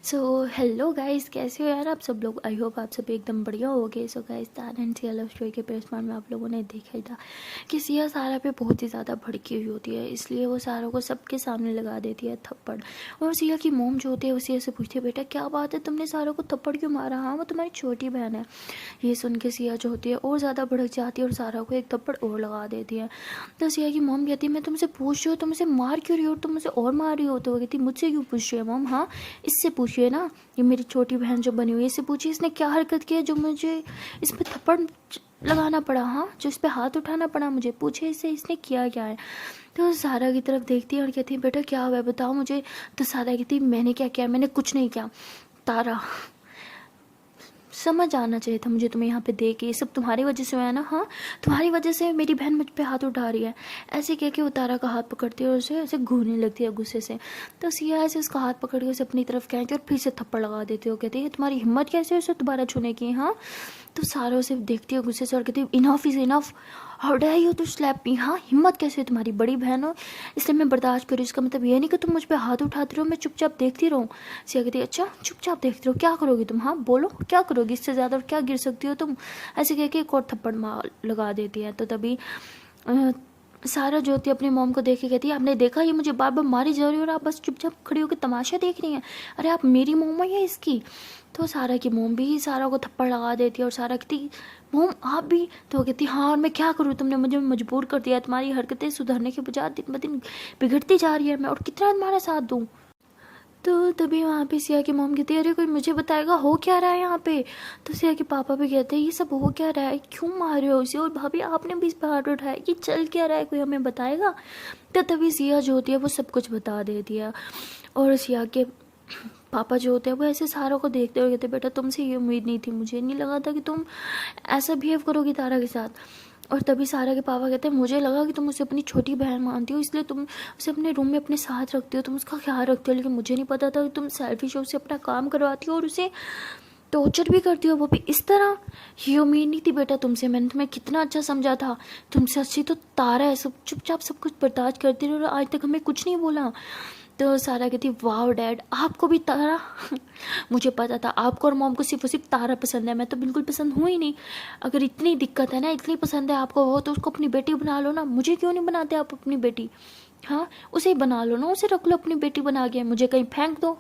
So hello guys, कैसे हो यार आप सब लोग। आई होप आप सब एकदम बढ़िया हो गए। So guys, Tara and Siya love story के प्रेस में आप लोगों ने देखा ही था कि सिया सारा पे बहुत ही ज़्यादा भड़की हुई होती है, इसलिए वो सारा को सबके सामने लगा देती है थप्पड़। और सिया की मोम जो होती है वो सिया से पूछती है, बेटा क्या बात है, तुमने सारा को थप्पड़ क्यों मारा। हाँ, वो तुम्हारी छोटी बहन है। ये सुन के सिया जो होती है और ज़्यादा भड़क जाती है और सारा को एक थप्पड़ और लगा देती है। तो सिया की मोम कहती है, मैं तुमसे पूछ रही हूँ, तुम मुझे मार क्यों रही हो, तुम मुझे और मार रही हो। तो वो कहती, मुझसे क्यों पूछ रही है मोम। हाँ, इससे पूछिए ना, ये मेरी छोटी बहन जो बनी हुई है, इससे पूछिए इसने क्या हरकत की है जो मुझे इस पर थप्पड़ लगाना पड़ा। हाँ, जो इस पर हाथ उठाना पड़ा, मुझे पूछे इससे इसने किया क्या है। तो सारा की तरफ देखती है और कहती है, बेटा क्या हुआ है बताओ मुझे। तो सारा कहती, मैंने क्या किया, मैंने कुछ नहीं किया। तारा, समझ आना चाहिए था मुझे तुम्हें यहाँ पे देख के, ये सब तुम्हारी वजह से हुआ है ना। हाँ, तुम्हारी वजह से मेरी बहन मुझ पे हाथ उठा रही है। ऐसे कह के वो तारा का हाथ पकड़ती है और उसे ऐसे घूरने लगती है गुस्से से। तो सिया ऐसे उसका हाथ पकड़ के उसे अपनी तरफ खींचती है और फिर से थप्पड़ लगा देती है। वो कहती है, तुम्हारी हिम्मत कैसे है उसे दोबारा छूने की। हाँ, तो सारा उसे देखती है गुस्से से और कहती है, enough is enough, how dare you to slap me. हाँ, हिम्मत कैसे है, तुम्हारी बड़ी बहन हो इसलिए मैं बर्दाश्त करूँ, इसका मतलब ये नहीं कि तुम मुझ पर हाथ उठाते रहो मैं चुपचाप देखती रहूँ। सिया कहती है, अच्छा चुपचाप देखती रहो, क्या करोगी तुम। हाँ बोलो, क्या करोगी, इससे ज़्यादा और क्या गिर सकती हो तुम। ऐसे कह के एक और थप्पड़ मार लगा देती है। तो तभी सारा जो होती है अपनी मॉम को देख के कहती है, आपने देखा ये मुझे बार बार मारी जा रही है और आप बस चुपचाप खड़ी होकर तमाशा देख रही हैं। अरे आप मेरी मोम है या इसकी। तो सारा की मोम भी सारा को थप्पड़ लगा देती है और सारा कहती, मोम आप भी। तो वो कहती, हाँ और मैं क्या करूँ, तुमने मुझे मजबूर कर दिया, तुम्हारी हरकतें सुधरने के बजाय दिन ब दिन बिगड़ती जा रही है, मैं और कितना तुम्हारा साथ दूँ। तो तभी वहाँ पे सिया की मॉम कहती है, अरे कोई मुझे बताएगा हो क्या रहा है यहाँ पे। तो सिया के पापा भी कहते हैं, ये सब हो क्या रहा है, क्यों मार रहे हो उसे, और भाभी आपने भी इस पर हाथ उठाया, ये चल क्या रहा है, कोई हमें बताएगा। तो तभी सिया जो होती है वो सब कुछ बता देती है। और सिया के पापा जो होते हैं वो ऐसे सारों को देखते हुए कहते, बेटा तुमसे ये उम्मीद नहीं थी, मुझे नहीं लगा था कि तुम ऐसा बिहेव करोगी तारा के साथ। और तभी सारा के पापा कहते हैं, मुझे लगा कि तुम उसे अपनी छोटी बहन मानती हो इसलिए तुम उसे अपने रूम में अपने साथ रखती हो, तुम उसका ख्याल रखती हो, लेकिन मुझे नहीं पता था कि तुम सेल्फिश हो, उसे अपना काम करवाती हो और उसे टॉर्चर भी करती हो, वो भी इस तरह। ये उम्मीद नहीं थी बेटा तुमसे, मैंने तुम्हें कितना अच्छा समझा था, तुमसे अच्छी तो तारा है, सब चुपचाप सब कुछ बर्दाश्त करती रही और आज तक हमें कुछ नहीं बोला। तो सारा कहती, वाह डैड आपको भी तारा मुझे पता था आपको और मॉम को सिर्फ और सिर्फ तारा पसंद है, मैं तो बिल्कुल पसंद हूँ ही नहीं। अगर इतनी दिक्कत है ना, इतनी पसंद है आपको वो, तो उसको अपनी बेटी बना लो ना, मुझे क्यों नहीं बनाते आप अपनी बेटी। हाँ, उसे ही बना लो ना, उसे रख लो अपनी बेटी बना के, मुझे कहीं फेंक दो।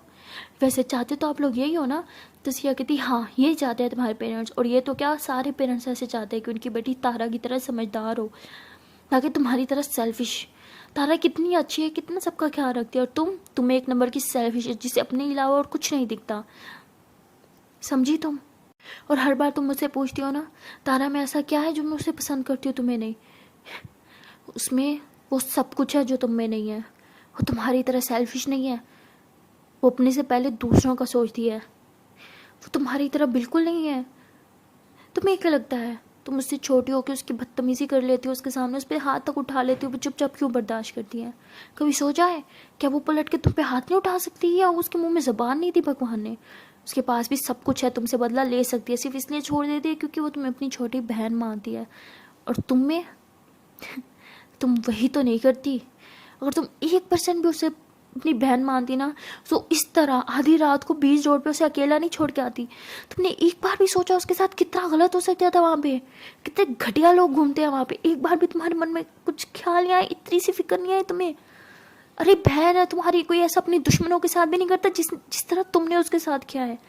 वैसे चाहते तो आप लोग यही हो ना। तो सिया कहती, हाँ यही चाहते हैं तुम्हारे पेरेंट्स, और ये तो क्या सारे पेरेंट्स ऐसे चाहते हैं कि उनकी बेटी तारा की तरह समझदार हो, ताकि तुम्हारी तरह सेल्फिश। तारा कितनी अच्छी है, कितना सबका ख्याल रखती है, और तुम एक नंबर की सेल्फिश है जिसे अपने अलावा और कुछ नहीं दिखता, समझी तुम। और हर बार तुम मुझसे पूछती हो ना, तारा में ऐसा क्या है जो मैं उसे पसंद करती हूँ तुम्हें नहीं। उसमें वो सब कुछ है जो तुम में नहीं है। वो तुम्हारी तरह सेल्फिश नहीं है, वो अपने से पहले दूसरों का सोचती है। वो तुम्हारी तरह बिल्कुल नहीं है। तुम्हें क्या लगता है तुम उससे छोटी हो के उसकी बदतमीजी कर लेती हो, उसके सामने उस पर हाथ तक उठा लेती हो, वो चुपचाप क्यों बर्दाश्त करती है। कभी सोचा है क्या वो पलट के तुम पे हाथ नहीं उठा सकती, या उसके मुंह में ज़बान नहीं दी भगवान ने। उसके पास भी सब कुछ है, तुमसे बदला ले सकती है, सिर्फ इसलिए छोड़ देती है क्योंकि वो तुम्हें अपनी छोटी बहन मानती है। और तुम में तुम वही तो नहीं करती। अगर तुम 1% भी उसे अपनी बहन मानती ना, तो इस तरह आधी रात को 20 रोड पे उसे अकेला नहीं छोड़ के आती। तुमने एक बार भी सोचा उसके साथ कितना गलत हो सकता था वहाँ पे, कितने घटिया लोग घूमते हैं वहाँ पे। एक बार भी तुम्हारे मन में कुछ ख्याल नहीं आया, इतनी सी फिक्र नहीं आई तुम्हें। अरे बहन है तुम्हारी, कोई ऐसा अपने दुश्मनों के साथ भी नहीं करता जिस जिस तरह तुमने उसके साथ किया है।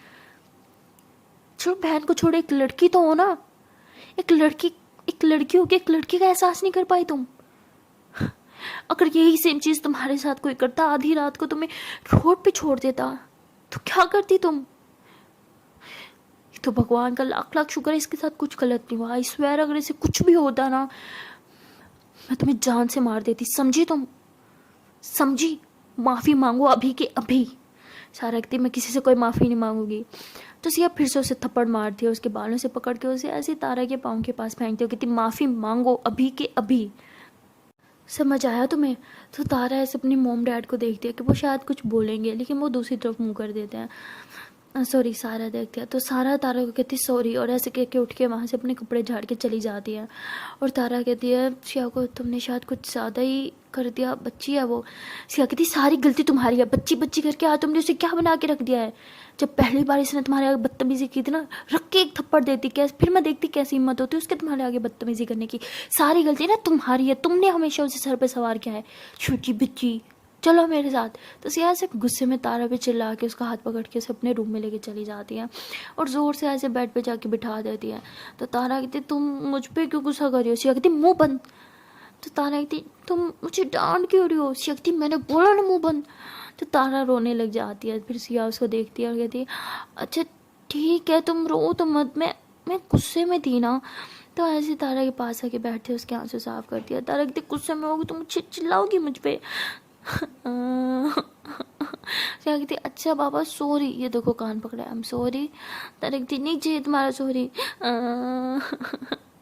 छोड़ बहन को, छोड़, एक लड़की तो हो ना। एक लड़की होके एक लड़की का एहसास नहीं कर पाई तुम। अगर यही सेम चीज तुम्हारे साथ कोई करता, आधी रात को तुम्हें रोड पे छोड़ देता, तो क्या करती तुम। तो भगवान का लाख लाख शुक्र है इसके साथ कुछ गलत नहीं हुआ। आई स्वेयर अगर इसे कुछ भी होता ना, मैं तुम्हें जान से मार देती, समझी तुम, समझी। माफी मांगो अभी के अभी। सारा कहती, मैं किसी से कोई माफी नहीं मांगूंगी। तो सिया फिर से उसे थप्पड़ मारती है, उसके बालों से पकड़ के उसे ऐसे तारा के पाँव के पास फेंकती हो, कहती माफी मांगो अभी के अभी। समझ आया तुम्हें। तो तारा ऐसे अपनी मॉम डैड को देखती है कि वो शायद कुछ बोलेंगे, लेकिन वो दूसरी तरफ मुंह कर देते हैं। सॉरी सारा देख दिया। तो सारा तारा को कहती सॉरी, और ऐसे कह के उठ के वहाँ से अपने कपड़े झाड़ के चली जाती है। और तारा कहती है सिया को तुमने शायद कुछ ज़्यादा ही कर दिया, बच्ची है वो। सिया कहती सारी गलती तुम्हारी है, बच्ची बच्ची करके आ तुमने उसे क्या बना के रख दिया है। जब पहली बार इसने तुम्हारे आगे बदतमीजी की थी ना, रख के एक थप्पड़ देती, कैसे फिर मैं देखती कैसी हिम्मत होती उसके तुम्हारे आगे बदतमीजी करने की। सारी गलती ना तुम्हारी है, तुमने हमेशा उसे सर पे सवार किया है, छोटी बच्ची चलो मेरे साथ। तो सिया से गुस्से में तारा पे चिल्ला के उसका हाथ पकड़ के उसे अपने रूम में लेके चली जाती है और ज़ोर से ऐसे बेड पे जाके बिठा देती है। तो तारा कहती तुम मुझ पे क्यों गुस्सा कर रही हो। सिया कहती मुँह बंद। तो तारा कहती तुम मुझे डांट क्यों रही हो। सिया कहती मैंने बोला ना मुँह बंद। तो तारा रोने लग जाती है। फिर सिया उसको देखती है और कहती है अच्छा ठीक है तुम रो तो मत, मैं गुस्से में थी ना। तो ऐसे तारा के पास आके बैठते उसके आंसू साफ कर दिया। तारा कहती गुस्से में होगी तो मुझे चिल्लाओगी मुझ पे। क्या कहती अच्छा बाबा सॉरी, ये देखो कान पकड़ा आई एम सॉरी। तारा कहती नहीं चाहिए तुम्हारा सॉरी।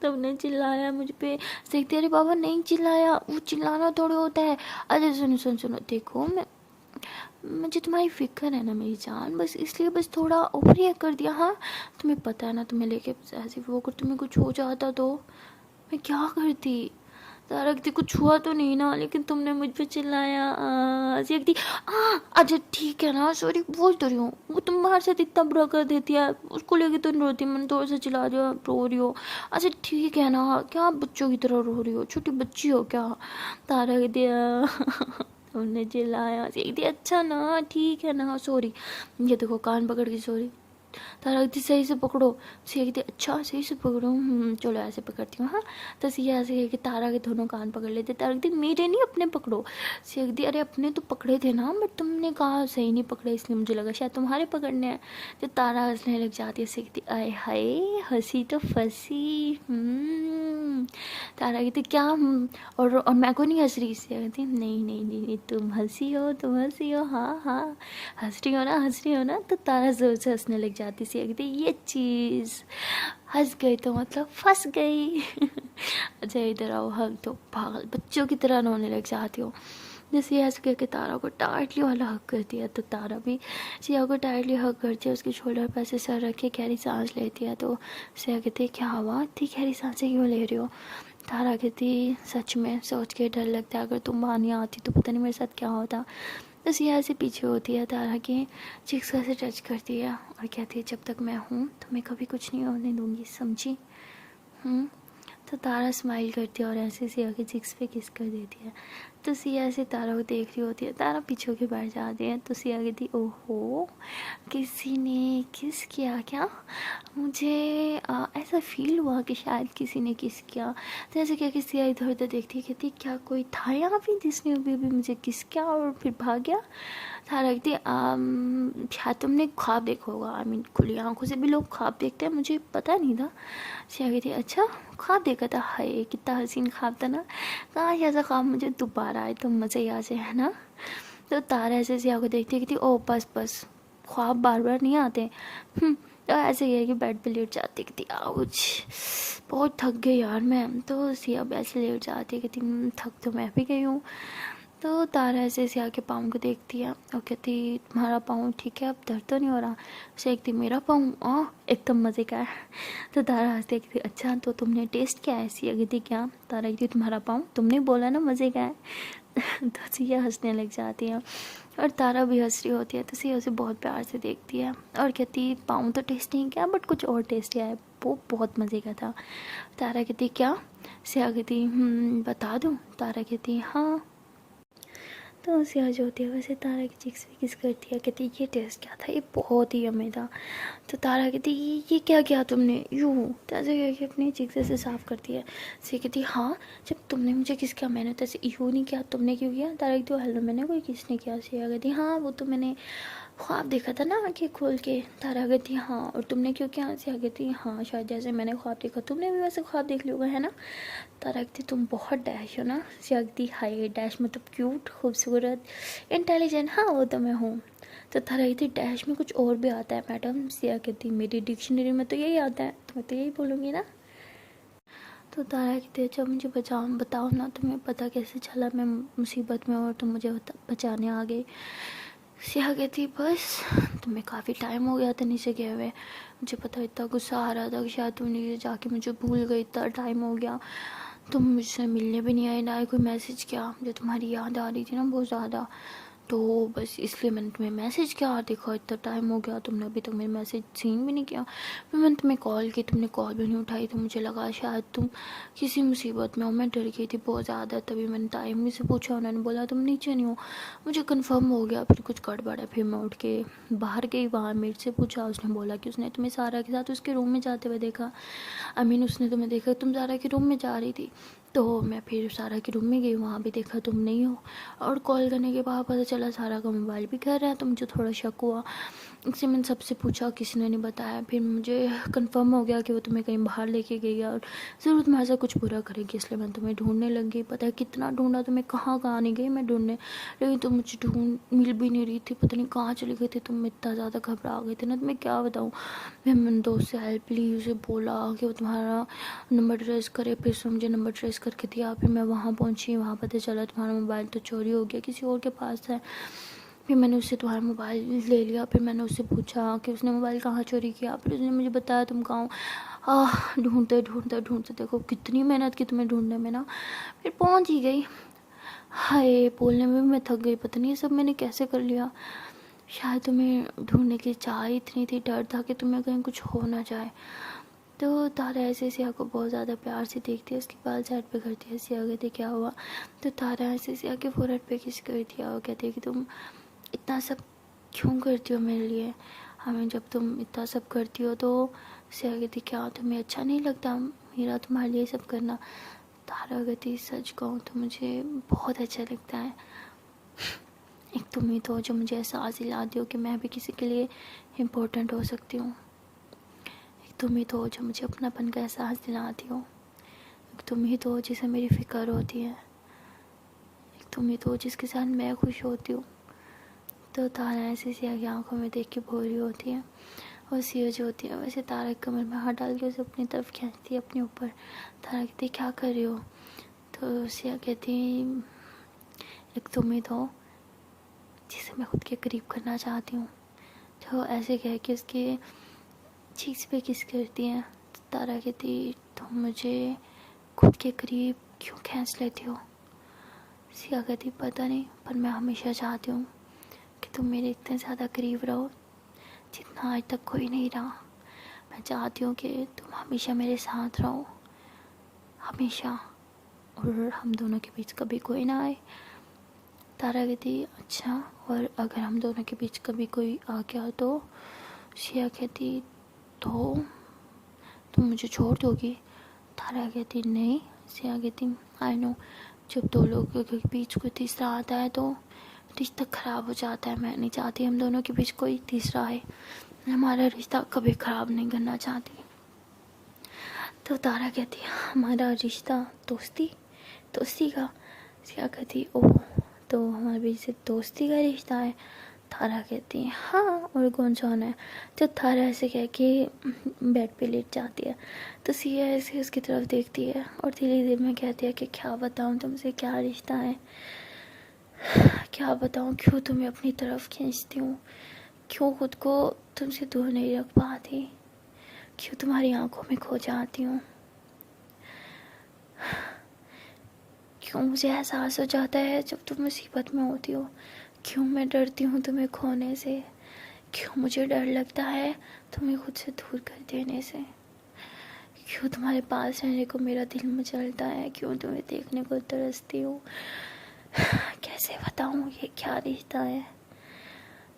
तुमने चिल्लाया मुझ पे। देखते अरे बाबा नहीं चिल्लाया, वो चिल्लाना थोड़ी होता है। अरे सुनो सुनो सुनो देखो मुझे तुम्हारी फिक्र है ना मेरी जान, बस इसलिए बस थोड़ा ओवर रिएक्ट कर दिया। हाँ तुम्हें पता है ना तुम्हें लेके ऐसे वो अगर तुम्हें कुछ हो जाता तो मैं क्या करती। तारा कहती कुछ हुआ तो नहीं ना, लेकिन तुमने मुझ पे चिल्लाया। कहती अच्छा ठीक है ना सॉरी बोल तो रही हूँ, वो तुम बाहर से इतना बुरा कर देती है उसको लेके तो नहीं रोती, मैंने थोड़ा सा चिल्ला दिया रो रही हो। अच्छा ठीक है ना, क्या बच्चों की तरह रो रही हो, छोटी बच्ची हो क्या। तारा कहती तुमने चिल्लाया। कहती अच्छा ना ठीक है ना सॉरी, ये देखो कान पकड़ के सॉरी। तारा कहती सही से पकड़ो। सिया कहती अच्छा सही से पकड़ो, चलो ऐसे पकड़ती हूँ। हाँ तो सिया ऐसे कह के तारा के दोनों कान पकड़ लेते। तारा कहती मेरे नहीं अपने पकड़ो। सिया कहती अरे अपने तो पकड़े थे ना, बट तुमने कहा सही नहीं पकड़े इसलिए मुझे लगा शायद तुम्हारे पकड़ने हैं। तो तारा हंसने लग जाती है। सिया कहती आय हाय हंसी तो फंसी। तारा कहती क्या और मैं को नहीं हंस रही। सिया कहती नहीं नहीं नहीं नहीं तुम हंसी हो हाँ हाँ हंस रही हो ना। तो तारा जोर से हंसने लग जाती। सिया कहती ये चीज़ हंस गई तो मतलब फंस गई। अच्छा इधर आओ हग तो, पागल बच्चों की तरह रोने लग जाती हो। जैसे ऐसे करके तारा को टाइटली वाला हक कर दिया। तो तारा भी सिया को टाइटली हक करती है, उसके शोल्डर पर ऐसे सर रख के गहरी सांस लेती है। तो सिया कहती क्या हुआ इतनी गहरी सांसें क्यों ले रही हो। तारा कहती सच में सोच के डर लगता है, अगर तुम वहाँ नहीं आती तो पता नहीं मेरे साथ क्या होता। तो सिया से पीछे होती है, तारा की चिक्स से टच करती है और कहती है जब तक मैं हूँ तो मैं कभी कुछ नहीं होने दूँगी समझी। तो तारा स्माइल करती है और ऐसे सिया के चिक्स पे किस कर देती है। तो सिया ऐसे तारा को देख रही होती है, तारा पीछे होके बैठ जाती है। तो सिया कहती ओहो किसी ने किस किया क्या, मुझे ऐसा फील हुआ कि शायद किसी ने किस किया। तो ऐसे क्या कि सिया इधर उधर देखती है, कहती क्या कोई था यहाँ पे जिसने अभी भी मुझे किस किया और फिर भाग गया। तारा कहती शायद तुमने ख्वाब देखा होगा, आई मीन खुली आंखों से भी लोग ख्वाब देखते हैं, मुझे पता नहीं था। सिया कहती अच्छा ख्वाब देखा था, हाय कितना हसीन ख्वाब था ना, काश ऐसा ख्वाब मुझे दोबारा आए तो मज़े ही आ जाए है ना। तो तारा ऐसे सिया को देखती कहती ओ बस बस ख्वाब बार बार नहीं आते। तो ऐसे ही है कि बेड पे लेट जाती कहती आउच बहुत थक गई यार मैं। तो सिया ऐसे लेट जाती कहती थक तो मैं भी गई हूँ। तो तारा ऐसे सिया के पाँव को देखती है और कहती तुम्हारा पाँव ठीक है अब दर्द तो नहीं हो रहा। उसे कहती मेरा पाँव एकदम मज़े का है। तो तारा हंसती कहती अच्छा तो तुमने टेस्ट किया है। सिया कहती क्या। तारा कहती तुम्हारा पाँव तुमने बोला ना मज़े का है। तो सिया हंसने लग जाती है और तारा भी हंस रही होती है। तो सिया उसे बहुत प्यार से देखती है और कहती पाँव तो टेस्ट नहीं किया बट कुछ और टेस्ट किया है, वो बहुत मज़े का था। तारा कहती क्या। सिया कहती बता दूँ। तारा कहती हाँ। तो सिया जो होती है वैसे तारा की चिक्स भी किस करती है, कहती ये टेस्ट क्या था, ये बहुत ही यम्मी था। तो तारा कहती ये क्या किया तुमने यूँ। तो ऐसे करके अपनी चिक्स से साफ़ करती है। सिया कहती हाँ जब तुमने मुझे किस किया मैंने तो ऐसे यूँ नहीं किया, तुमने क्यों किया। तारा कहती हेलो मैंने कोई किस ने किया। सिया कहती हाँ वो तो मैंने ख्वाब देखा था ना आँखें खोल के। तारा कहती हाँ और तुमने क्यों किया। सिया कहती हाँ शायद जैसे मैंने ख्वाब देखा तुमने भी वैसे ख्वाब देख लिया है ना। तारा कहती तुम बहुत डैश हो ना। सिया कहती हाय डैश मतलब क्यूट खूबसूरत इंटेलिजेंट, हाँ वो तो मैं हूँ। तो तारा कहती डैश में कुछ और भी आता है मैडम। सिया कहती मेरी डिक्शनरी में तो यही आता है, तो मैं तो यही बोलूँगी ना। तो तारा कहती जब मुझे बताओ ना तुम्हें पता कैसे चला मैं मुसीबत में और तुम मुझे बचाने आ गए। सिया कहती बस तुम्हें काफ़ी टाइम हो गया था नीचे गए हुए, मुझे पता इतना गुस्सा आ रहा था कि शायद तुम नीचे जाके मुझे भूल गई, इतना टाइम हो गया, तुम मुझसे मिलने भी नहीं आए, ना ही कोई मैसेज किया, मुझे तुम्हारी याद आ रही थी ना बहुत ज़्यादा, तो बस इसलिए मैंने तुम्हें मैसेज किया, देखो इतना टाइम हो गया तुमने अभी तक मेरे मैसेज सीन भी नहीं किया, फिर मैंने तुम्हें कॉल की, तुमने कॉल भी नहीं उठाई, तो मुझे लगा शायद तुम किसी मुसीबत में हो, मैं डर गई थी बहुत ज़्यादा, तभी मैंने टाइम से पूछा, उन्होंने बोला तुम नीचे नहीं हो, मुझे कंफर्म हो गया फिर कुछ गड़बड़ है, फिर मैं उठ के बाहर गई, वहाँ मेरे से पूछा, उसने बोला कि उसने तुम्हें सारा के साथ उसके रूम में जाते हुए देखा, आई मीन उसने तुम्हें देखा तुम सारा के रूम में जा रही थी, तो मैं फिर सारा के रूम में गई, वहाँ भी देखा तुम नहीं हो, और कॉल करने के बाद पता चला सारा का मोबाइल भी घर है, तो मुझे थोड़ा शक हुआ, इससे मैंने सबसे पूछा, किसी ने नहीं बताया, फिर मुझे कंफर्म हो गया कि वो तुम्हें कहीं बाहर लेके गई है और ज़रूर तुम्हारे साथ कुछ बुरा करेगी, इसलिए मैं तुम्हें ढूंढने लगी, पता है कितना ढूंढा तुम्हें, कहाँ कहाँ नहीं गई मैं ढूंढने, लेकिन तुम मुझे ढूंढ मिल भी नहीं रही थी, पता नहीं कहाँ चली गई थी, तुम इतना ज़्यादा घबरा गए थे ना, तुम्हें क्या बताऊँ, मैंने दोस्त से हेल्प ली, उसे बोला कि वो तुम्हारा नंबर ट्रेस करे, फिर उसने मुझे नंबर ट्रेस करके दिया, फिर मैं वहाँ पहुँची, वहाँ पता चला तुम्हारा मोबाइल तो चोरी हो गया, किसी और के पास है, फिर मैंने उससे तुम्हारा मोबाइल ले लिया, फिर मैंने उससे पूछा कि उसने मोबाइल कहाँ चोरी किया, फिर उसने मुझे बताया तुम कहाँ हो, ढूंढते ढूंढते ढूंढते देखो कितनी मेहनत की तुम्हें ढूंढने में ना, फिर पहुँच ही गई, हाय बोलने में भी मैं थक गई, पता नहीं ये सब मैंने कैसे कर लिया, शायद तुम्हें ढूंढने की चाह इतनी थी, डर था कि तुम्हें कहीं कुछ हो ना जाए, तो तारा ऐसे सिया को बहुत ज़्यादा प्यार से देखती है, उसकी बाल साइड पे करती है, सिया कहती क्या हुआ, तो तारा ऐसे सिया के फोrehead पे किस कर दिया, वो कहती है कि तुम इतना सब क्यों करती हो मेरे लिए, हमें जब तुम इतना सब करती हो तो सिया कहती क्या तुम्हें अच्छा नहीं लगता मेरा तुम्हारे लिए सब करना, तारा कहती सच कहूँ तो मुझे बहुत अच्छा लगता है, एक तुम ही तो जो मुझे एहसास दिलाती हो कि मैं भी किसी के लिए इम्पोर्टेंट हो सकती हूँ, एक तुम ही तो जो मुझे अपनापन का एहसास दिलाती हो, एक तुम ही तो जिसे मेरी फ़िक्र होती है, एक तुम ही तो जिसके साथ मैं खुश होती हूँ, तो तारा ऐसे सिया की आंखों में देख के बोल रही होती है, और सिया जो होती है वैसे तारा के कमर में हाथ डाल के उसे अपनी तरफ खींचती है अपने ऊपर, तारा कहती क्या कर रही हो, तो सिया कहती एक तुम ही तो जिसे मैं खुद के करीब करना चाहती हूँ, तो ऐसे कह के उसके चीज़ पे किस करती है, तो तारा कहती तुम मुझे खुद के करीब क्यों खींच लेती हो, सिया कहती पता नहीं पर मैं हमेशा चाहती हूँ कि तुम मेरे इतने ज़्यादा करीब रहो जितना आज तक कोई नहीं रहा, मैं चाहती हूँ कि तुम हमेशा मेरे साथ रहो, हमेशा, और हम दोनों के बीच कभी कोई ना आए, तारा कहती अच्छा और अगर हम दोनों के बीच कभी कोई आ गया तो, सिया कहती तो तुम मुझे छोड़ दोगी, तारा कहती नहीं, सिया कहती आई नो, जब दो लोगों के बीच कोई तीसरा आता है तो रिश्ता ख़राब हो जाता है, मैं नहीं चाहती हम दोनों के बीच कोई तीसरा आए, हमारा रिश्ता कभी ख़राब नहीं करना चाहती, तो तारा कहती हमारा रिश्ता दोस्ती दोस्ती का, सिया कहती ओह तो हमारे बीच से दोस्ती का रिश्ता है, तारा कहती है हाँ और कौन सा है, जब तारा ऐसे कह के बेड पे लेट जाती है, तो सिया ऐसे उसकी तरफ देखती है और धीरे धीरे में कहती है कि क्या बताऊँ तुमसे क्या रिश्ता है, क्या बताऊँ क्यों तुम्हें अपनी तरफ खींचती हूँ, क्यों खुद को तुमसे दूर नहीं रख पाती, क्यों तुम्हारी आंखों में खो जाती हूँ, क्यों मुझे एहसास हो जाता है जब तुम मुसीबत में होती हो, क्यों मैं डरती हूँ तुम्हें खोने से, क्यों मुझे डर लगता है तुम्हें खुद से दूर कर देने से, क्यों तुम्हारे पास रहने को मेरा दिल मचलता है, क्यों तुम्हें देखने को तरसती हूँ, कैसे बताऊँ ये क्या रिश्ता है,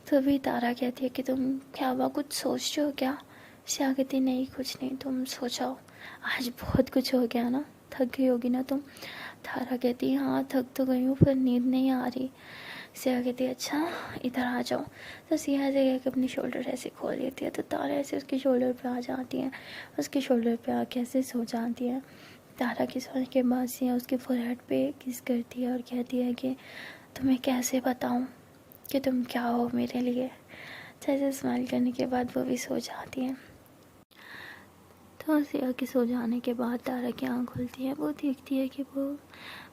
तभी तारा कहती है कि तुम क्या हुआ कुछ सोच रहे हो क्या, सिया कहती नहीं कुछ नहीं तुम सोचाओ, आज बहुत कुछ हो गया ना, थक गई होगी ना तुम, तारा कहती हाँ थक तो गई हूँ पर नींद नहीं आ रही, सिया कहती अच्छा इधर आ जाओ, तो सिया ऐसे कह के अपनी शोल्डर ऐसे खोल लेती है, तो तारा ऐसे उसके शोल्डर पे आ जाती है, उसके शोल्डर पे आके ऐसे सो जाती है, तारा की सोने के बाद सिया उसके फोरहेड पे किस करती है और कहती है कि तुम्हें कैसे बताऊँ कि तुम क्या हो मेरे लिए, जैसे स्माइल करने के बाद वो भी सो जाती है, तो सिया के सो जाने के बाद तारा की आँख खुलती है। वो देखती है कि वो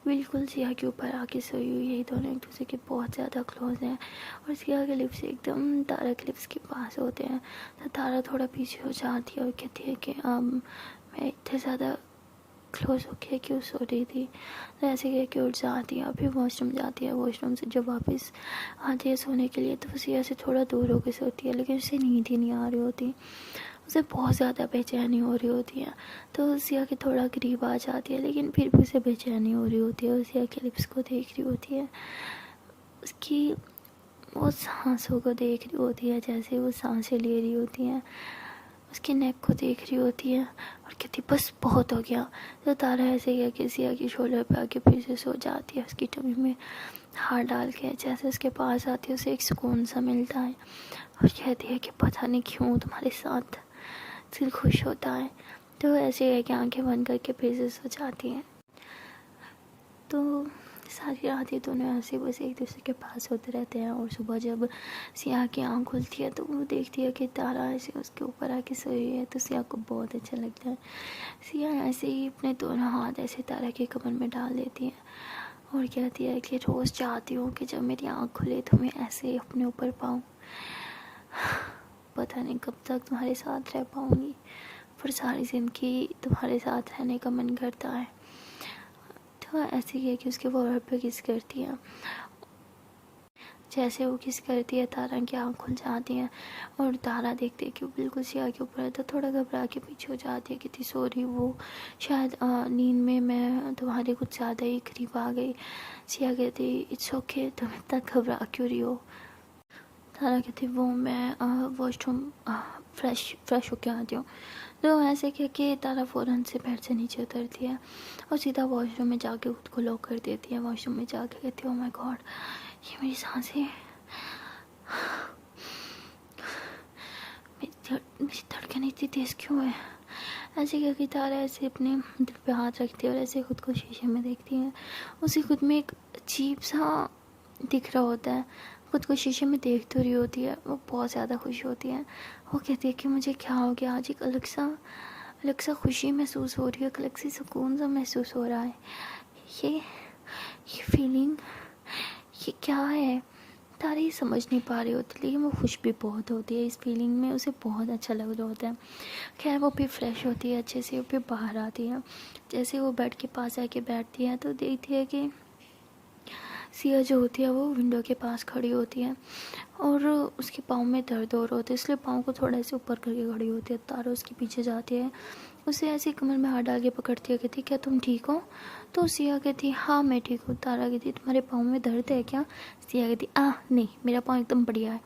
बिल्कुल सिया के ऊपर आके सोई हुई है। दोनों एक दूसरे के बहुत ज़्यादा क्लोज हैं और सिया के लिप्स एकदम तारा के लिप्स के पास होते हैं। तो तारा थोड़ा पीछे हो जाती है और कहती है कि मैं इतने ज़्यादा क्लोज होके क्यों सो रही थी। तो ऐसे कह के उठ जाती है, फिर वॉशरूम जाती है। वॉशरूम से जब वापस आती है सोने के लिए तो वो सिया से थोड़ा दूर होकर सोती है, लेकिन उसे नींद ही नहीं आ रही होती। उसे बहुत ज़्यादा बेचैनी हो रही होती है। तो सिया के थोड़ा करीब आ जाती है, लेकिन फिर भी उसे बेचैनी हो रही होती है। सिया के लिप्स को देख रही होती है, उसकी वो सांसों को देख रही होती है, जैसे वो सांसें ले रही होती हैं। उसके नेक को देख रही होती है और कहती बस बहुत हो गया। तो तारा ऐसे ही कि सिया की शोल्डर पे आके फिर से सो जाती है, उसकी टमी में हाथ डाल के। जैसे उसके पास आती है उसे एक सुकून सा मिलता है और कहती है कि पता नहीं क्यों तुम्हारे साथ दिल खुश होता है। तो ऐसे है कि आंखें बंद करके फिर से सो जाती हैं। तो सारी रात ये दोनों ऐसे बस एक दूसरे के पास होते रहते हैं और सुबह जब सिया की आँख खुलती है तो वो देखती है कि तारा ऐसे उसके ऊपर आके सोई है। तो सिया को बहुत अच्छा लगता है। सिया ऐसे ही अपने दोनों हाथ ऐसे तारा के कमर में डाल देती है और कहती है कि रोज़ चाहती हूँ कि जब मेरी आँख खुले तो मैं ऐसे ही अपने ऊपर पाऊँ। पता नहीं कब तक तुम्हारे साथ रह पाऊँगी, पर सारी ज़िंदगी तुम्हारे साथ रहने का मन करता है। तो ऐसे ही है कि उसके फोrehead पे किस करती है। जैसे वो किस करती है तारा की आँख खुल जाती है और तारा देखते है कि वो बिल्कुल सिया के ऊपर है। तो थोड़ा घबरा के पीछे हो जाती है कि थी सॉरी, वो शायद नींद में मैं तुम्हारे कुछ ज़्यादा ही करीब आ गई। सिया कहती इट्स ओके, तुम इतना घबरा क्यों रही हो। तारा कहती वो मैं वॉशरूम फ्रेश होके आती हूँ। तो ऐसे कह के तारा फ़ौरन से बेड से नीचे उतरती है और सीधा वॉशरूम में जाके खुद को लॉक कर देती है। वॉशरूम में जाके कहती है ओह माय गॉड, ये मेरी सांसें, मेरी धड़कन इतनी तेज़ क्यों है। ऐसे कह के तारा ऐसे अपने दिल पे हाथ रखती है और ऐसे खुद को शीशे में देखती है। उसे खुद में एक अजीब सा दिख रहा होता है। खुद को शीशे में देख तो रही होती है, वो बहुत ज़्यादा खुश होती है। वो कहती है कि मुझे क्या हो गया, आज एक अलग सा खुशी महसूस हो रही है, अलग सी सुकून सा महसूस हो रहा है। ये फीलिंग, ये क्या है। तारा ये समझ नहीं पा रही होती, लेकिन वो खुश भी बहुत होती है इस फीलिंग में। उसे बहुत अच्छा लग रहा होता है। खैर वो फिर फ्रेश होती है अच्छे से, वो फिर बाहर आती है। जैसे वो बेड के पास आके बैठती है तो देखती है कि सिया जो होती है वो विंडो के पास खड़ी होती है और उसके पाँव में दर्द हो रहा होता है, इसलिए पाँव को थोड़ा ऐसे ऊपर करके खड़ी होती है। तारा उसके पीछे जाती है, उसे ऐसे कमर में हाथ डाल के पकड़ती है, कहती क्या तुम ठीक हो। तो सिया कहती हाँ मैं ठीक हूँ। तारा कहती तुम्हारे पाँव में दर्द है क्या। सिया कहती नहीं, मेरा पाँव एकदम बढ़िया है।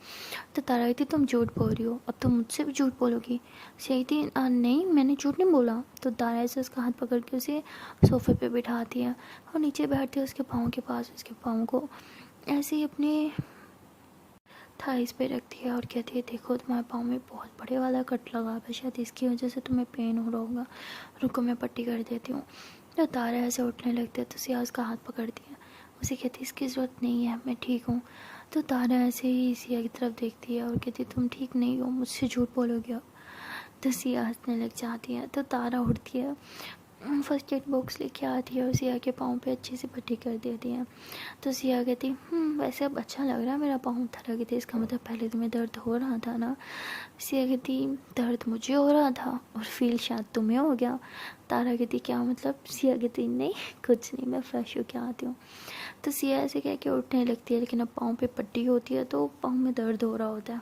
तो तारा कहती तुम झूठ बोल रही हो, अब तुम मुझसे भी झूठ बोलोगी। सिया कहती नहीं मैंने झूठ नहीं बोला। तो तारा ऐसे उसका हाथ पकड़ के उसे सोफे पे बिठाती है और नीचे बैठती है उसके पाँव के पास। उसके पाँव को ऐसे ही अपने थाइस पे रखती है और कहती है देखो तुम्हारे पाँव में बहुत बड़े वाला कट लगा है, शायद इसकी वजह से तुम्हें पेन हो रहा होगा, रुको मैं पट्टी कर देती हूँ। तो तारा ऐसे उठने लगती है तो सिया उसका हाथ पकड़ती है, उसे कहती है इसकी ज़रूरत नहीं है, मैं ठीक हूँ। तो तारा ऐसे ही सिया की तरफ देखती है और कहती तुम ठीक नहीं हो, मुझसे झूठ बोलोगे अब। तो सिया हंसने लग जाती है। तो तारा उठती है, फर्स्ट एड बॉक्स लेके आती है और सिया के पाँव पे अच्छे से पट्टी कर देती है। तो सिया कहती वैसे अब अच्छा लग रहा है मेरा पाँव। तारा कहती इसका मतलब पहले तुम्हें दर्द हो रहा था ना। सिया कहती दर्द मुझे हो रहा था और फील शायद तुम्हें हो गया। तारा कहती क्या मतलब। सिया कहती नहीं कुछ नहीं, मैं फ्रेश होके आती हूँ। तो सिया ऐसे कह के उठने लगती है, लेकिन अब पाँव पे पट्टी होती है तो पाँव में दर्द हो रहा होता है,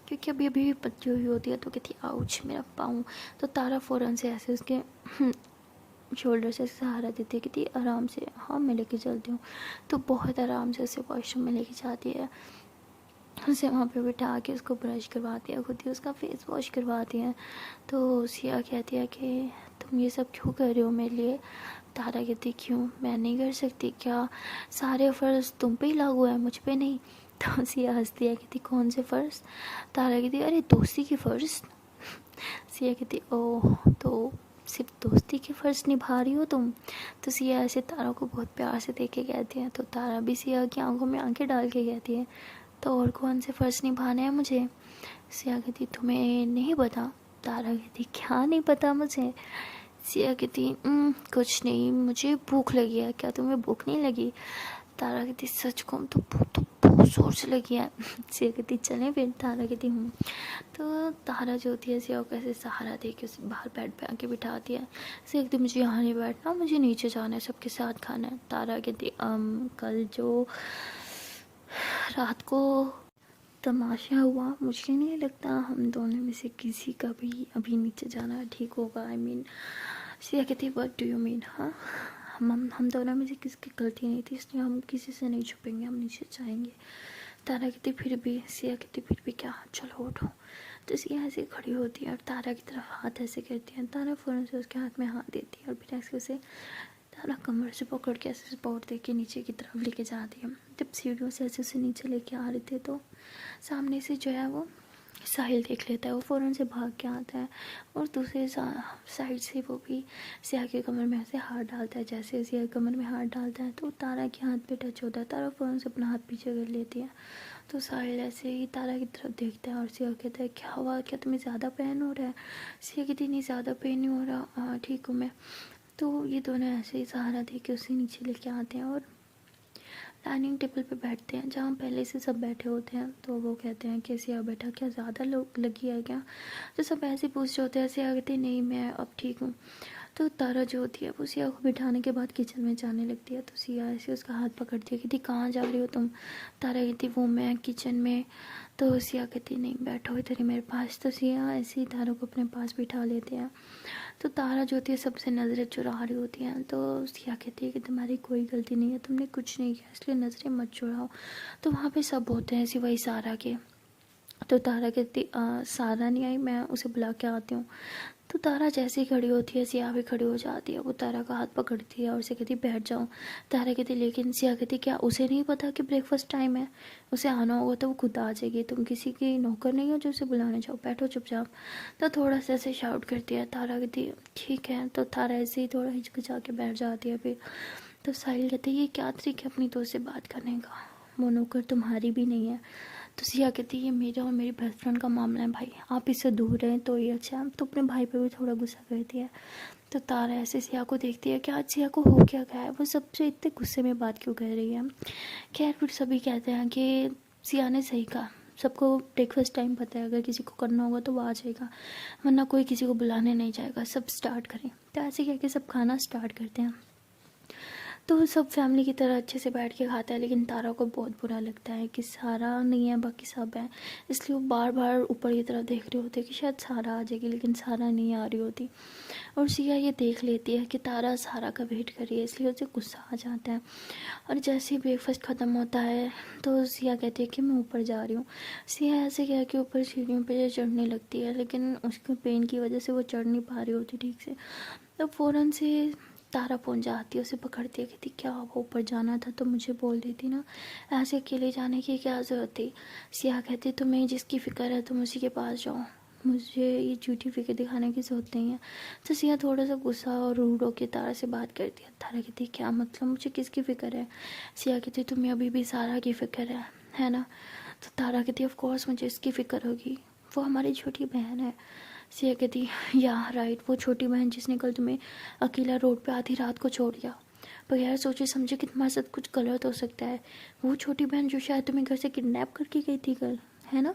क्योंकि अभी अभी पट्टी हुई होती है। तो कहती आउच मेरा पाँव। तो तारा फ़ौरन से ऐसे उसके शोल्डर से सहारा देती है, कहती आराम से, हाँ मैं लेके चलती हूँ। तो बहुत आराम से उसे वॉशरूम में लेके जाती है, उसे वहाँ पे बिठा के उसको ब्रश करवाती है, खुद ही उसका फेस वॉश करवाती है। तो सिया कहती है कि तुम ये सब क्यों कर रहे हो मेरे लिए। तारा कहती क्यों, मैं नहीं कर सकती क्या, सारे फ़र्ज़ तुम पे ही लागू है मुझ पे नहीं। तो सिया हंसती है, कहती कौन से फ़र्ज़। तारा कहती अरे दोस्ती के फ़र्ज़। सिया कहती ओह तो सिर्फ दोस्ती के फ़र्ज़ निभा रही हो तुम। तो सिया ऐसे तारा को बहुत प्यार से देख के कहती है। तो तारा भी सिया की आंखों में आंखें डाल के कहती है तो और कौन से फ़र्ज़ निभाने हैं मुझे। सिया कहती तुम्हें नहीं पता, तारा कहती क्या नहीं पता मुझे। सिया कहती कुछ नहीं, मुझे भूख लगी है, क्या तुम्हें भूख नहीं लगी? तारा कहती सच कहूँ तो भूख तो बहुत ज़ोर से लगी है। सिया कहती चलें फिर? तारा कहती हूँ। तो तारा जो होती है सिया को कैसे सहारा दे के उसे बाहर बेड पे आके बिठाती है। सिया कहती मुझे यहाँ नहीं बैठना, मुझे नीचे जाना है, सबके साथ खाना है। तारा कहती कल जो रात को तमाशा हुआ, मुझे नहीं लगता हम दोनों में से किसी का भी अभी नीचे जाना ठीक होगा। आई मीन सिया कहती व्हाट डू यू मीन? हाँ, हम दोनों में से किसी की गलती नहीं थी, इसलिए हम किसी से नहीं छुपेंगे, हम नीचे जाएंगे। तारा कहती फिर भी, सिया कहती फिर भी क्या, चलो उठो। तो सिया ऐसे खड़ी होती है और तारा की तरफ हाथ ऐसे करती है। तारा फ़ौरन से उसके हाथ में हाथ देती है और फिर ऐसे उसे तारा कमर से पकड़ के ऐसे सपोर्ट दे के नीचे की तरफ लेके जाती है। जब सीढ़ियों से ऐसे उसे नीचे लेके आ रहे थे तो सामने से जो है वो साहिल देख लेता है। वो फ़ौरन से भाग के आता है और दूसरे साइड से वो भी सिया के कमर में ऐसे हाथ डालता है। जैसे सिया कमर में हाथ डालता है तो तारा के हाथ पे टच होता है। तारा फ़ौरन से अपना हाथ पीछे कर लेती है। तो साहिल ऐसे ही तारा की तरफ देखता है और सिया कहता है क्या हुआ, क्या तुम्हें ज़्यादा पेन हो रहा है? सिया कहती नहीं ज़्यादा पेन नहीं हो रहा, ठीक हूँ मैं। तो ये दोनों ऐसे ही सहारा दे के उसे नीचे लेके आते हैं और डाइनिंग टेबल पे बैठते हैं जहाँ पहले से सब बैठे होते हैं। तो वो कहते हैं कि सिया बेटा क्या ज़्यादा लोग लगी है क्या? तो सब ऐसे पूछ रहे होते हैं। सिया कहते नहीं मैं अब ठीक हूँ। तो तारा जो होती है वो सिया को बिठाने के बाद किचन में जाने लगती है। तो सिया ऐसे उसका हाथ पकड़ती है, कहती कहाँ जा रही हो तुम? तारा कहती वो मैं किचन में। तो सिया कहती नहीं बैठो इधर ही मेरे पास। तो सिया ऐसे ही तारा को अपने पास बिठा लेते हैं। तो तारा जो होती है सबसे नज़रें चुरा रही होती हैं। तो सिया कहती है कि तुम्हारी कोई गलती नहीं है, तुमने कुछ नहीं किया, इसलिए नज़रें मत चुराओ। तो वहाँ पे सब होते हैं सिवाय सारा के। तो तारा कहती सारा नहीं आई, मैं उसे बुला के आती हूँ। तो तारा जैसे ही खड़ी होती है सिया भी खड़ी हो जाती है। वो तारा का हाथ पकड़ती है और उसे कहती बैठ जाओ। तारा कहती लेकिन सिया कहती क्या उसे नहीं पता कि ब्रेकफास्ट टाइम है? उसे आना होगा तो वो खुद आ जाएगी, तुम किसी की नौकर नहीं हो जो उसे बुलाने जाओ, बैठो चुपचाप। तो थोड़ा सा ऐसे शाउट करती है। तारा कहती ठीक है। तो तारा ऐसे ही थोड़ा हिचकिचा के बैठ जाती है। फिर तो साहिल कहते ये क्या तरीका अपनी दोस्त से बात करने का, वो नौकर तुम्हारी भी नहीं है। तो सिया कहती है ये मेरा और मेरी बेस्ट फ्रेंड का मामला है भाई, आप इससे दूर रहें तो ये अच्छा है। तो अपने भाई पे भी थोड़ा गुस्सा करती है। तो तारा ऐसे सिया को देखती है कि आज सिया को हो क्या गया है, वो सबसे इतने गुस्से में बात क्यों कह रही है। खैर फिर सभी कहते हैं कि सिया ने सही कहा, सबको ब्रेकफास्ट टाइम पता है, अगर किसी को करना होगा तो वो आ जाएगा, वरना कोई किसी को बुलाने नहीं जाएगा, सब स्टार्ट करें। तो ऐसे कह के सब खाना स्टार्ट करते हैं। तो सब फैमिली की तरह अच्छे से बैठ के खाता है। लेकिन तारा को बहुत बुरा लगता है कि सारा नहीं है, बाकी सब है। इसलिए वो बार बार ऊपर की तरफ देख रहे होते कि शायद सारा आ जाएगी, लेकिन सारा नहीं आ रही होती। और सिया ये देख लेती है कि तारा सारा का वेट कर रही है, इसलिए उसे गुस्सा आ जाता है। और जैसे ही ब्रेकफास्ट ख़त्म होता है तो सिया कहती है कि मैं ऊपर जा रही हूँ। सिया ऐसे कह के ऊपर सीढ़ियों पर चढ़ने लगती है, लेकिन उसके पेन की वजह से वो चढ़ नहीं पा रही होती ठीक से। तो फ़ौरन से तारा पहुंच जाती है, उसे पकड़ती है, कहती क्या वो ऊपर जाना था तो मुझे बोल देती ना, ऐसे अकेले जाने की क्या ज़रूरत थी। सिया कहती तुम्हें जिसकी फ़िक्र है तुम उसी के पास जाओ, मुझे ये झूठी फिक्र दिखाने की ज़रूरत नहीं है। तो सिया थोड़ा सा गुस्सा और रूड होकर तारा से बात करती है। तारा कहती क्या मतलब, मुझे किसकी फ़िक्र है? सिया कहती तुम्हें अभी भी सारा की फ़िक्र है ना? तो तारा कहती ऑफ कोर्स मुझे इसकी फ़िक्र होगी, वो हमारी छोटी बहन है। सिया कहती या राइट, वो छोटी बहन जिसने कल तुम्हें अकेला रोड पे आधी रात को छोड़ दिया, बगैर सोचे समझे कि तुम्हारे साथ कुछ गलत हो सकता है। वो छोटी बहन जो शायद तुम्हें घर से किडनैप करके गई थी कल, है ना?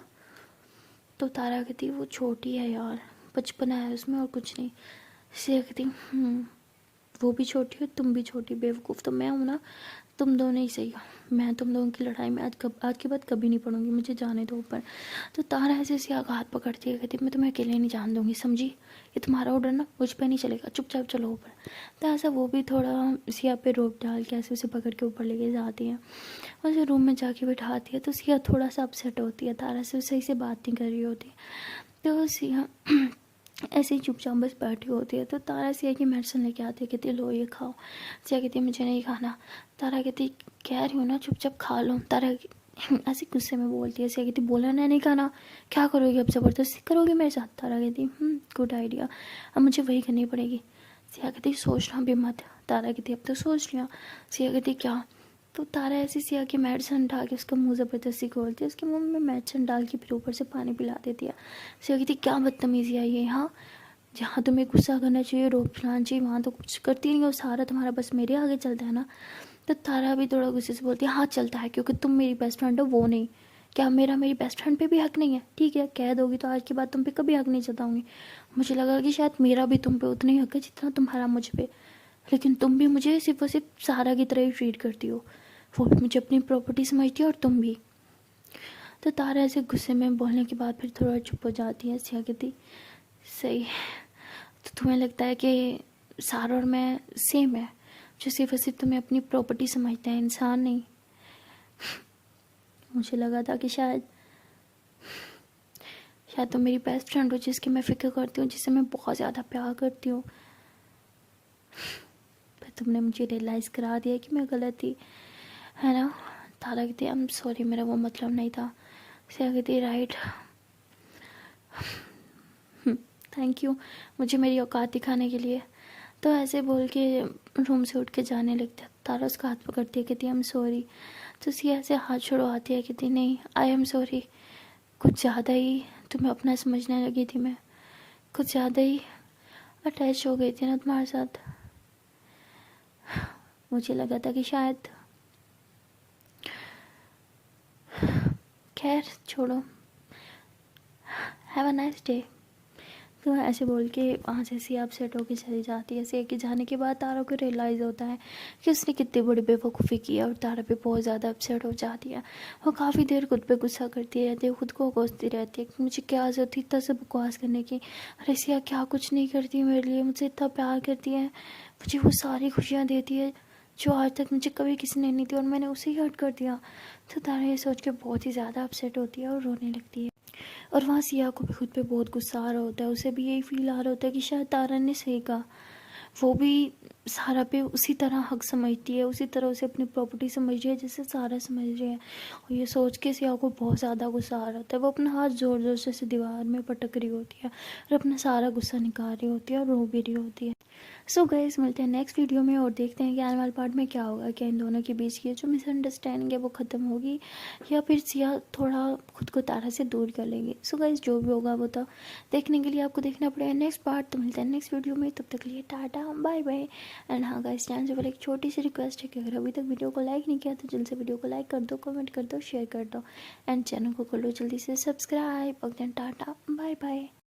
तो तारा कहती वो छोटी है यार, बचपना है उसमें और कुछ नहीं। सिया कहती वो भी छोटी है तुम भी छोटी, बेवकूफ़ तो मैं हूँ ना, तुम दोनों ही सही हो। मैं तुम लोगों की लड़ाई में आज के बाद कभी नहीं पड़ूंगी, मुझे जाने दो ऊपर। तो तारा ऐसे सिया का हाथ पकड़ती है, कहती मैं तुम्हें अकेले नहीं जान दूंगी, समझी? ये तुम्हारा ऑर्डर ना, मुझ पर नहीं चलेगा, चुपचाप चलो ऊपर। तो ऐसा वो भी थोड़ा सिया पे रोक डाल के ऐसे उसे पकड़ के ऊपर लेके जाती है और उसे रूम में जाके बिठाती है। तो सिया थोड़ा सा अपसेट होती है, तारा से सही से बात नहीं कर रही होती। तो सिया ऐसे ही चुपचाप बस बैठी होती है। तो तारा सिया की मेडिसिन लेके आती है, कहती लो ये खाओ। सिया कहती मुझे नहीं खाना। तारा कहती कह रही हूँ ना चुपचाप खा लो। तारा ऐसे गुस्से में बोलती है। सिया कहती बोला ना नहीं खाना, क्या करोगी अब, ज़बरदस्ती करोगी मेरे साथ? तारा कहती गुड आइडिया, अब मुझे वही करनी पड़ेगी। सिया कहती सोचना भी मत। तारा कहती अब तो सोच लिया। सिया कहती क्या? तो तारा ऐसी सिया कि मेडिसिन डाल के उसका मुंह ज़बरदस्ती खोलती है, उसके मुंह में मेडिसिन डाल के फिर ऊपर से पानी पिला देती है। सिया कहती क्या बदतमीज़ी है ये, हाँ जहाँ तुम्हें गुस्सा करना चाहिए, रोक चलाना चाहिए, वहाँ तो कुछ करती नहीं हो, सारा तुम्हारा बस मेरे आगे चलता है ना। तो तारा भी थोड़ा गुस्से से बोलती है हाँ चलता है, क्योंकि तुम मेरी बेस्ट फ्रेंड हो वो नहीं। क्या मेरी बेस्ट फ्रेंड पे भी हक नहीं है? ठीक है कह दोगी तो आज के बाद तुम पे कभी हक नहीं जताऊंगी। मुझे लगा कि शायद मेरा भी तुम पे उतना ही हक है जितना तुम्हारा मुझ पे, लेकिन तुम भी मुझे सिर्फ और सिर्फ सहारा की तरह ही ट्रीट करती हो, वो भी मुझे अपनी प्रॉपर्टी समझती है और तुम भी। तो तारा ऐसे गुस्से में बोलने के बाद फिर थोड़ा चुप हो जाती है। सिया कहती सही, तो तुम्हें लगता है कि सारा और मैं सेम है, जो सिर्फ और सिर्फ तुम्हें अपनी प्रॉपर्टी समझता है, इंसान नहीं। मुझे लगा था कि शायद तुम मेरी बेस्ट फ्रेंड हो, जिसकी मैं फिक्र करती हूँ, जिससे मैं बहुत ज़्यादा प्यार करती हूँ। पर तुमने मुझे रियलाइज़ करा दिया कि मैं गलत थी, है ना। तारा कहती आई एम सॉरी, मेरा वो मतलब नहीं था। सिया कहती राइट, थैंक यू मुझे मेरी औकात दिखाने के लिए। तो ऐसे बोल के रूम से उठ के जाने लगता है। तारा उसका हाथ पकड़ती है, कहती आई एम सॉरी। तो सिया ऐसे हाथ छुड़वाती है, कहती नहीं आई एम सॉरी, कुछ ज़्यादा ही तुम्हें अपना समझने लगी थी मैं, कुछ ज़्यादा ही अटैच हो गई थी ना तुम्हारे साथ। मुझे लगा था कि शायद, खैर छोड़ो, हैव अ नाइस डे। तो ऐसे बोल के वहाँ से सिया अपसेट होकर चली जाती है। सिया के जाने के बाद तारा को रियलाइज़ होता है कि उसने कितनी बड़ी बेवकूफ़ी की है और तारा पे बहुत ज़्यादा अपसेट हो जाती है। वो काफ़ी देर खुद पे गुस्सा करती रहती है, खुद को कोसती रहती है कि मुझे क्या ज़रूरत थी इतना सब बकवास करने की। अरे सिया क्या कुछ नहीं करती मेरे लिए, मुझसे इतना प्यार करती है, मुझे वो सारी खुशियाँ देती है जो आज तक मुझे कभी किसी ने नहीं दी, और मैंने उसे ही हर्ट कर दिया। तो तारा ये सोच के बहुत ही ज़्यादा अपसेट होती है और रोने लगती है। और वहाँ सिया को भी खुद पे बहुत गुस्सा आ रहा होता है, उसे भी यही फील आ रहा होता है कि शायद तारा ने सही कहा, वो भी सारा पे उसी तरह हक समझती है, उसी तरह उसे अपनी प्रॉपर्टी समझ रही है जैसे सारा समझ रही है। और ये सोच के सिया को बहुत ज़्यादा गुस्सा आ रहा होता है। वो अपना हाथ ज़ोर ज़ोर से दीवार में पटक रही होती है और अपना सारा गुस्सा निकाल रही होती है और रो भी रही होती है। सो गाइस मिलते हैं नेक्स्ट वीडियो में और देखते हैं कि आने वाले पार्ट में क्या होगा, क्या इन दोनों के बीच की जो मिसअंडरस्टैंडिंग है वो ख़त्म होगी या फिर सिया थोड़ा खुद को तारा से दूर कर लेंगे। सो गाइस जो भी होगा वो तो देखने के लिए आपको देखना पड़ेगा नेक्स्ट पार्ट। तो मिलते हैं नेक्स्ट वीडियो में, तब तक के लिए टाटा बाय बाय। एंड हाँ गाइस चैनल से पहले एक छोटी सी रिक्वेस्ट है कि अगर अभी तक वीडियो को लाइक नहीं किया तो जल्द से वीडियो को लाइक कर दो, कमेंट कर दो, शेयर कर दो एंड चैनल को कर लो जल्दी से सब्सक्राइब। Tata bye bye.